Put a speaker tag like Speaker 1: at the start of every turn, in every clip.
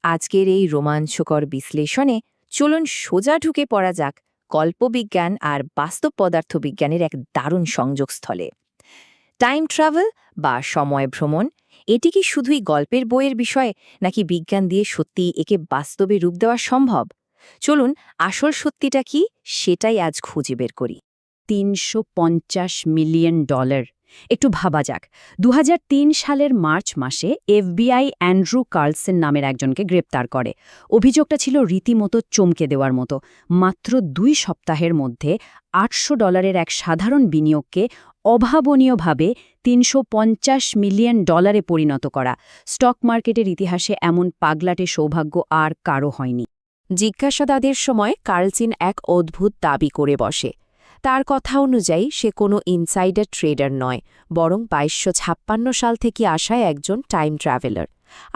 Speaker 1: আজকের এই রোমাঞ্চকর বিশ্লেষণে চলুন সোজা ঢুকে পড়া যাক কল্পবিজ্ঞান আর বাস্তব পদার্থবিজ্ঞানের এক দারুণ সংযোগস্থলে। টাইম ট্রাভেল বা সময় ভ্রমণ, এটি কি শুধুই গল্পের বইয়ের বিষয়, নাকি বিজ্ঞান দিয়ে সত্যি একে বাস্তবে রূপ দেওয়া সম্ভব? চলুন আসল সত্যিটা কি সেটাই আজ খুঁজে বের করি।
Speaker 2: $350 মিলিয়ন। একটু ভাবা যাক, 2003 সালের মার্চ মাসে এফবিআই অ্যান্ড্রু কার্লসেন নামের একজনকে গ্রেপ্তার করে। অভিযোগটা ছিল রীতিমতো চমকে দেওয়ার মতো। মাত্র 2 সপ্তাহের মধ্যে $800 এক সাধারণ বিনিয়োগকে অভাবনীয়ভাবে $350 মিলিয়ন পরিণত করা। স্টক মার্কেটের ইতিহাসে এমন পাগলাটে সৌভাগ্য আর কারও হয়নি।
Speaker 1: জিজ্ঞাসাবাদের সময় কার্লসিন এক অদ্ভুত দাবি করে বসে। তার কথা অনুযায়ী সে কোনো ইনসাইডার ট্রেডার নয়, বরং 2256 সাল থেকে আসা একজন টাইম ট্রাভেলার।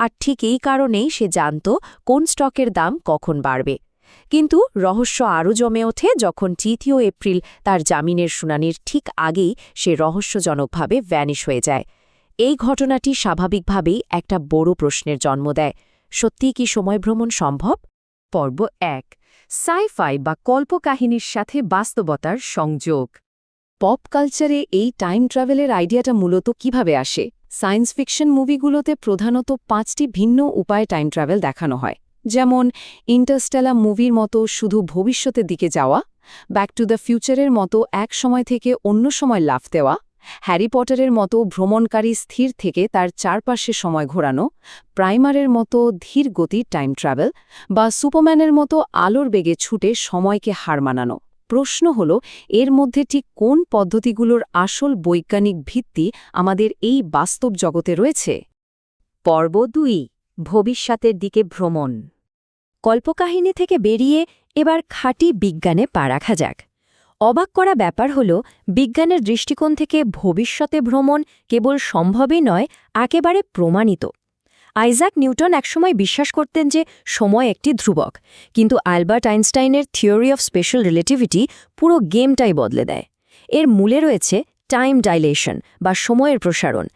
Speaker 1: আর ঠিক এই কারণেই সে জানত কোন স্টকের দাম কখন বাড়বে। কিন্তু রহস্য আরও জমে ওঠে যখন 3 এপ্রিল তার জামিনের শুনানির ঠিক আগেই সে রহস্যজনকভাবে ভ্যানিশ হয়ে যায়। এই ঘটনাটি স্বাভাবিকভাবেই একটা বড় প্রশ্নের জন্ম দেয়। সত্যিই কি সময়ভ্রমণ সম্ভব?
Speaker 2: পর্ব 1, সাই-ফাই বা কল্পকাহিনীর সাথে বাস্তবতার সংযোগ। পপ কালচারে এই টাইম ট্রাভেলের আইডিয়াটা মূলত কিভাবে আসে? সায়েন্স ফিকশন মুভিগুলোতে প্রধানত 5টি ভিন্ন উপায়ে টাইম ট্রাভেল দেখানো হয়, যেমন ইন্টারস্টেলার মুভির মতো শুধু ভবিষ্যতের দিকে যাওয়া, ব্যাক টু দ্য ফিউচারের মতো এক সময় থেকে অন্য সময় লাফ দেওয়া, হ্যারি পটারের মতো ভ্রমণকারী স্থির থেকে তার চারপাশে সময় ঘোরানো, প্রাইমারের মতো ধীর গতির টাইম ট্রাভেল, বা সুপারম্যানের মতো আলোর বেগে ছুটে সময়কে হার মানানো। প্রশ্ন হল, এর মধ্যে ঠিক কোন পদ্ধতিগুলোর আসল বৈজ্ঞানিক ভিত্তি আমাদের এই বাস্তব জগতে রয়েছে?
Speaker 1: পর্ব 2, ভবিষ্যতের দিকে ভ্রমণ। কল্পকাহিনী থেকে বেরিয়ে এবার খাঁটি বিজ্ঞানে পা রাখা যাক। অবাক করা ব্যাপার হল, বিজ্ঞানের দৃষ্টিকোণ থেকে ভবিষ্যতে ভ্রমণ কেবল সম্ভবই নয়, একেবারে প্রমাণিত। আইজাক নিউটন একসময় বিশ্বাস করতেন যে সময় একটি ধ্রুবক, কিন্তু অ্যালবার্ট আইনস্টাইনের থিওরি অফ স্পেশাল রিলেটিভিটি পুরো গেমটাই বদলে দেয়। এর মূলে রয়েছে টাইম ডাইলেশন বা সময়ের প্রসারণ।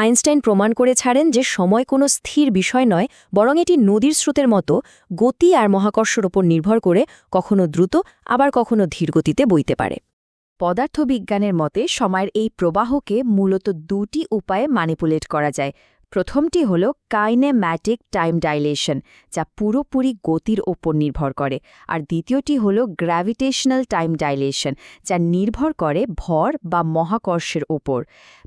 Speaker 1: আইনস্টাইন প্রমাণ করে ছাড়েন যে সময় কোনো স্থির বিষয় নয়, বরং এটি নদীর স্রোতের মতো গতি আর মহাকর্ষের ওপর নির্ভর করে কখনো দ্রুত আবার কখনো ধীর গতিতে বইতে পারে। পদার্থবিজ্ঞানের মতে সময়ের এই প্রবাহকে মূলত 2টি উপায়ে ম্যানিপুলেট করা যায়। প্রথমটি হল কাইনেম্যাটিক টাইম ডাইলেশন, যা পুরোপুরি গতির ওপর নির্ভর করে, আর দ্বিতীয়টি হল গ্র্যাভিটেশনাল টাইম ডাইলেশন, যা নির্ভর করে ভর বা মহাকর্ষের ওপর।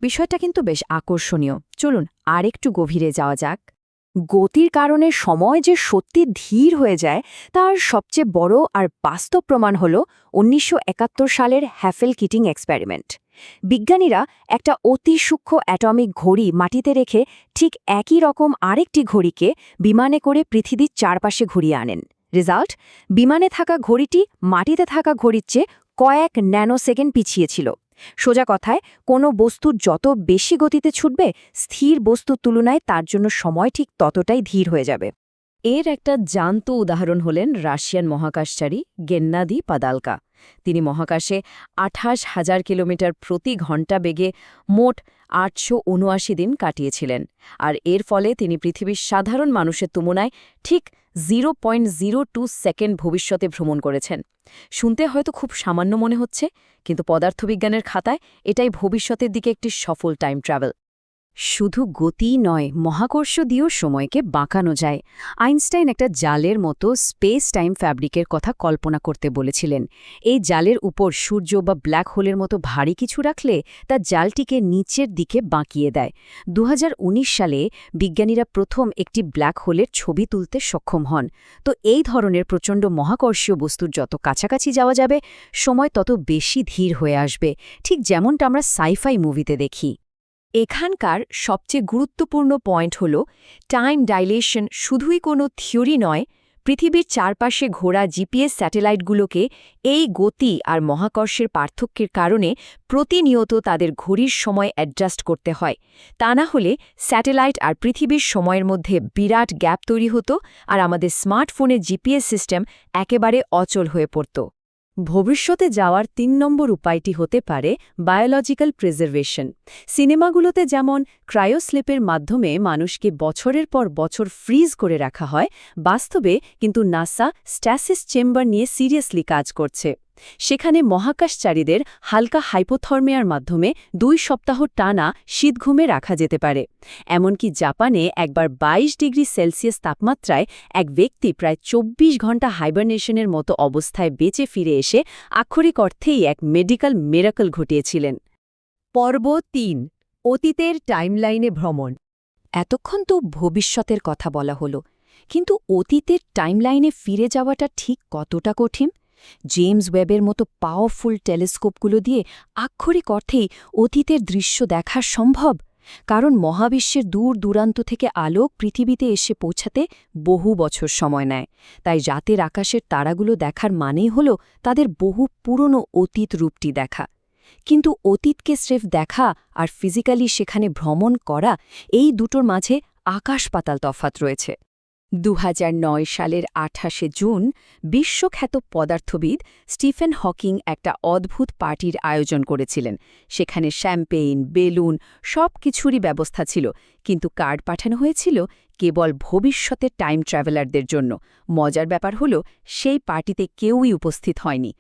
Speaker 1: বিষয়টা কিন্তু বেশ আকর্ষণীয়। চলুন আরেকটু গভীরে যাওয়া যাক। গতির কারণে সময় যে সত্যি ধীর হয়ে যায়, তার সবচেয়ে বড় আর বাস্তব প্রমাণ হল 1971 সালের হ্যাফেল কিটিং এক্সপেরিমেন্ট। বিজ্ঞানীরা একটা অতি সূক্ষ্ম অ্যাটমিক ঘড়ি মাটিতে রেখে ঠিক একই রকম আরেকটি ঘড়িকে বিমানে করে পৃথিবীর চারপাশে ঘুরিয়ে আনেন। রেজাল্ট, বিমানে থাকা ঘড়িটি মাটিতে থাকা ঘড়ির চেয়ে কয়েক ন্যানোসেকেন্ড পিছিয়ে ছিল। সোজা কথায়, কোনো বস্তু যত বেশি গতিতে ছুটবে, স্থির বস্তুর তুলনায় তার জন্য সময় ঠিক ততটাই ধীর হয়ে যাবে। এর একটা জ্যান্ত উদাহরণ হলেন রাশিয়ান মহাকাশচারী গেন্নাদি পাদালকা। তিনি মহাকাশে 28,000 কিলোমিটার প্রতি ঘণ্টা বেগে মোট 879 দিন কাটিয়েছিলেন, আর এর ফলে তিনি পৃথিবীর সাধারণ মানুষের তুলনায় ঠিক 0.02 সেকেন্ড ভবিষ্যতে ভ্রমণ করেছেন। শুনতে হয়তো খুব সামান্য মনে হচ্ছে, কিন্তু পদার্থবিজ্ঞানের খাতায় এটাই ভবিষ্যতের দিকে একটি সফল টাইম ট্রাভেল। শুধু গতিই নয়, মহাকর্ষ দিয়েও সময়কে বাঁকানো যায়। আইনস্টাইন একটা জালের মতো স্পেস টাইম ফ্যাব্রিকের কথা কল্পনা করতে বলেছিলেন। এই জালের উপর সূর্য বা ব্ল্যাক হোলের মতো ভারী কিছু রাখলে তা জালটিকে নিচের দিকে বাঁকিয়ে দেয়। 2019 সালে বিজ্ঞানীরা প্রথম একটি ব্ল্যাক হোলের ছবি তুলতে সক্ষম হন। তো এই ধরনের প্রচণ্ড মহাকর্ষীয় বস্তুর যত কাছাকাছি যাওয়া যাবে, সময় তত বেশি ধীর হয়ে আসবে, ঠিক যেমনটা আমরা সাই-ফাই মুভিতে দেখি। এখানকার সবচেয়ে গুরুত্বপূর্ণ পয়েন্ট হল, টাইম ডাইলেশন শুধুই কোনো থিওরি নয়। পৃথিবীর চারপাশে ঘোরা জিপিএস স্যাটেলাইটগুলোকে এই গতি আর মহাকর্ষের পার্থক্যের কারণে প্রতিনিয়ত তাদের ঘড়ির সময় অ্যাডজাস্ট করতে হয়। তা না হলে স্যাটেলাইট আর পৃথিবীর সময়ের মধ্যে বিরাট গ্যাপ তৈরি হতো, আর আমাদের স্মার্টফোনের জিপিএস সিস্টেম একেবারে অচল হয়ে পড়ত।
Speaker 2: ভবিষ্যতে যাওয়ার ৩ নম্বর উপায়টি হতে পারে বায়োলজিক্যাল প্রিজার্ভেশন। সিনেমাগুলোতে যেমন ক্রায়োস্লিপের মাধ্যমে মানুষকে বছরের পর বছর ফ্রিজ করে রাখা হয়, বাস্তবে কিন্তু নাসা স্ট্যাসিস চেম্বার নিয়ে সিরিয়াসলি কাজ করছে। সেখানে মহাকাশচারীদের হালকা হাইপোথার্মিয়ার মাধ্যমে ২ সপ্তাহ টানা শীতঘুমে রাখা যেতে পারে। এমনকি জাপানে একবার ২২ ডিগ্রি সেলসিয়াস তাপমাত্রায় এক ব্যক্তি প্রায় ২৪ ঘণ্টা হাইবারনেশনের মতো অবস্থায় বেঁচে ফিরে এসে আক্ষরিক অর্থেই এক মেডিকেল মিরাকল ঘটিয়েছিলেন।
Speaker 1: পর্ব ৩, অতীতের টাইমলাইনে ভ্রমণ। এতক্ষণ তো ভবিষ্যতের কথা বলা হলো, কিন্তু অতীতের টাইমলাইনে ফিরে যাওয়াটা ঠিক কতটা কঠিন? জেমস ওয়েবের মতো পাওয়ারফুল টেলিস্কোপগুলো দিয়ে আক্ষরিক অর্থেই অতীতের দৃশ্য দেখা সম্ভব, কারণ মহাবিশ্বের দূর দূরান্ত থেকে আলোক পৃথিবীতে এসে পৌঁছাতে বহু বছর সময় নেয়। তাই রাতের আকাশের তারাগুলো দেখার মানেই হল তাদের বহু পুরনো অতীত রূপটি দেখা। কিন্তু অতীতকে স্রেফ দেখা আর ফিজিক্যালি সেখানে ভ্রমণ করা, এই দুটোর মাঝে আকাশ-পাতাল তফাৎ রয়েছে। ২০০৯ সালের ২৮শে জুন বিশ্বখ্যাত পদার্থবিদ স্টিফেন হকিং একটা অদ্ভুত পার্টির আয়োজন করেছিলেন। সেখানে শ্যাম্পেইন, বেলুন সব কিছুরই ব্যবস্থা ছিল, কিন্তু কার্ড পাঠানো হয়েছিল কেবল ভবিষ্যতের টাইম ট্র্যাভেলারদের জন্য। মজার ব্যাপার হল, সেই পার্টিতে কেউই উপস্থিত হয়নি।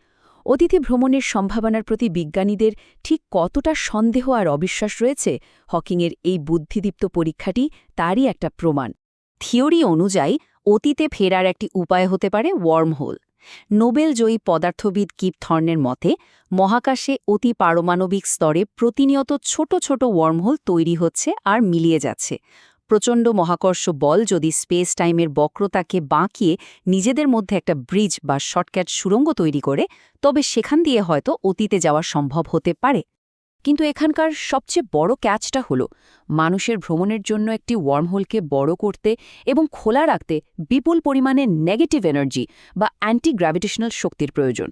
Speaker 1: অতিথি ভ্রমণের সম্ভাবনার প্রতি বিজ্ঞানীদের ঠিক কতটা সন্দেহ আর অবিশ্বাস রয়েছে, হকিংয়ের এই বুদ্ধিদীপ্ত পরীক্ষাটি তারই একটা প্রমাণ। থিওরি অনুযায়ী অতীতে ফেরার একটি উপায় হতে পারে ওয়ার্মহোল। নোবেলজয়ী পদার্থবিদ কিপ থর্নের মতে, মহাকাশে অতি পারমাণবিক স্তরে প্রতিনিয়ত ছোট ছোট ওয়ার্মহোল তৈরি হচ্ছে আর মিলিয়ে যাচ্ছে। প্রচণ্ড মহাকর্ষ বল যদি স্পেস টাইমের বক্রতাকে বাঁকিয়ে নিজেদের মধ্যে একটা ব্রিজ বা শর্টকাট সুড়ঙ্গ তৈরি করে, তবে সেখান দিয়ে হয়তো অতীতে যাওয়া সম্ভব হতে পারে। কিন্তু এখানকার সবচেয়ে বড় ক্যাচটা হল, মানুষের ভ্রমণের জন্য একটি ওয়ার্মহোলকে বড় করতে এবং খোলা রাখতে বিপুল পরিমাণে নেগেটিভ এনার্জি বা অ্যান্টি গ্র্যাভিটেশনাল শক্তির প্রয়োজন।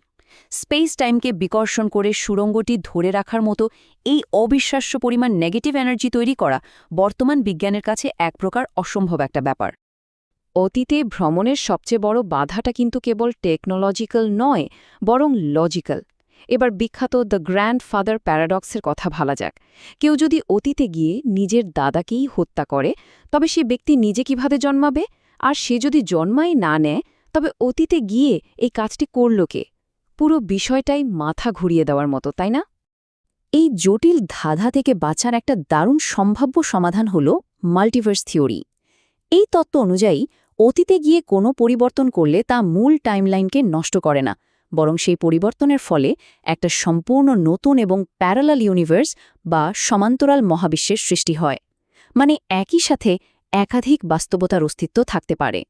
Speaker 1: স্পেস টাইমকে বিকর্ষণ করে সুড়ঙ্গটি ধরে রাখার মতো এই অবিশ্বাস্য পরিমাণ নেগেটিভ এনার্জি তৈরি করা বর্তমান বিজ্ঞানের কাছে এক প্রকার অসম্ভব একটা ব্যাপার। অতীতে ভ্রমণের সবচেয়ে বড় বাধাটা কিন্তু কেবল টেকনোলজিক্যাল নয়, বরং লজিক্যাল। এবার বিখ্যাত দ্য গ্র্যান্ডফাদার প্যারাডক্সের কথা ভাবা যাক। কেউ যদি অতীতে গিয়ে নিজের দাদাকেই হত্যা করে, তবে সে ব্যক্তি নিজে কিভাবে জন্মাবে? আর সে যদি জন্মাই না নেয়, তবে অতীতে গিয়ে এই কাজটি করল কে? পুরো বিষয়টাই মাথা ঘুরিয়ে দেওয়ার মতো, তাই না? এই জটিল ধাঁধা থেকে বাঁচার একটা দারুণ সম্ভাব্য সমাধান হল মাল্টিভার্স থিওরি। এই তত্ত্ব অনুযায়ী অতীতে গিয়ে কোনো পরিবর্তন করলে তা মূল টাইমলাইনকে নষ্ট করে না, বরং সেই পরিবর্তনের ফলে একটা সম্পূর্ণ নতুন এবং প্যারালাল ইউনিভার্স বা সমান্তরাল মহাবিশ্বের সৃষ্টি হয়। মানে একই সাথে একাধিক বাস্তবতার অস্তিত্ব থাকতে পারে।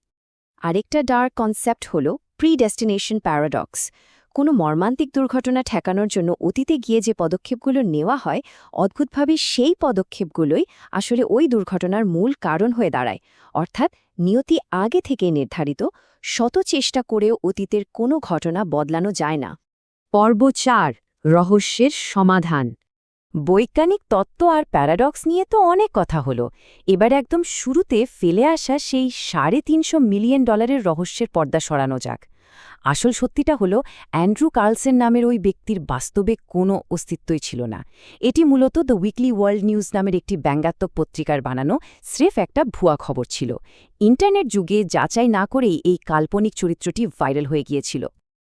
Speaker 1: আরেকটা ডার্ক কনসেপ্ট হল প্রিডেস্টিনেশন প্যারাডক্স। কোনো মর্মান্তিক দুর্ঘটনা ঠেকানোর জন্য অতীতে গিয়ে যে পদক্ষেপগুলো নেওয়া হয়, অদ্ভুতভাবে সেই পদক্ষেপগুলোই আসলে ওই দুর্ঘটনার মূল কারণ হয়ে দাঁড়ায়। অর্থাৎ নিয়তি আগে থেকে নির্ধারিত, শত চেষ্টা করেও অতীতের কোনো ঘটনা বদলানো যায় না। পর্ব ৪, রহস্যের সমাধান। বৈজ্ঞানিক তত্ত্ব আর প্যারাডক্স নিয়ে তো অনেক কথা হলো। এবার একদম শুরুতে ফেলে আসা সেই $350 মিলিয়ন রহস্যের পর্দা সরানো যাক। আসল সত্যিটা হলো, অ্যান্ড্রু কার্লসেন নামের ওই ব্যক্তির বাস্তবে কোনো অস্তিত্বই ছিল না। এটি মূলত দ্য উইকলি ওয়ার্ল্ড নিউজ নামের একটি ব্যঙ্গাত্মক পত্রিকার বানানো স্রেফ একটা ভুয়া খবর ছিল। ইন্টারনেট যুগে যাচাই না করেই এই কাল্পনিক চরিত্রটি ভাইরাল হয়ে গিয়েছিল।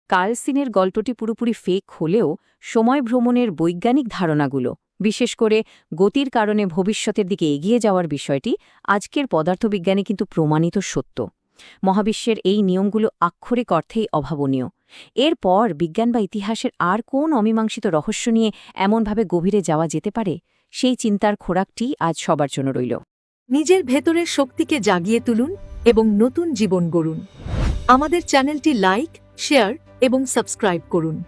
Speaker 1: কার্লসেনের গল্পটি পুরোপুরি ফেক হলেও সময় ভ্রমণের বৈজ্ঞানিক ধারণাগুলো, বিশেষ করে গতির কারণে ভবিষ্যতের দিকে এগিয়ে যাওয়ার বিষয়টি, আজকের পদার্থবিজ্ঞানে কিন্তু প্রমাণিত সত্য। মহাবিশ্বের এই নিয়মগুলো আক্ষরিক অর্থেই অভাবনীয়। এরপর বিজ্ঞান বা ইতিহাসের আর কোন অমীমাংসিত রহস্য নিয়ে এমনভাবে গভীরে যাওয়া যেতে পারে, সেই চিন্তার খোরাকটি আজ সবার জন্য রইল।
Speaker 3: নিজের ভেতরের শক্তিকে জাগিয়ে তুলুন এবং নতুন জীবন গড়ুন। আমাদের চ্যানেলটি লাইক, শেয়ার এবং সাবস্ক্রাইব করুন।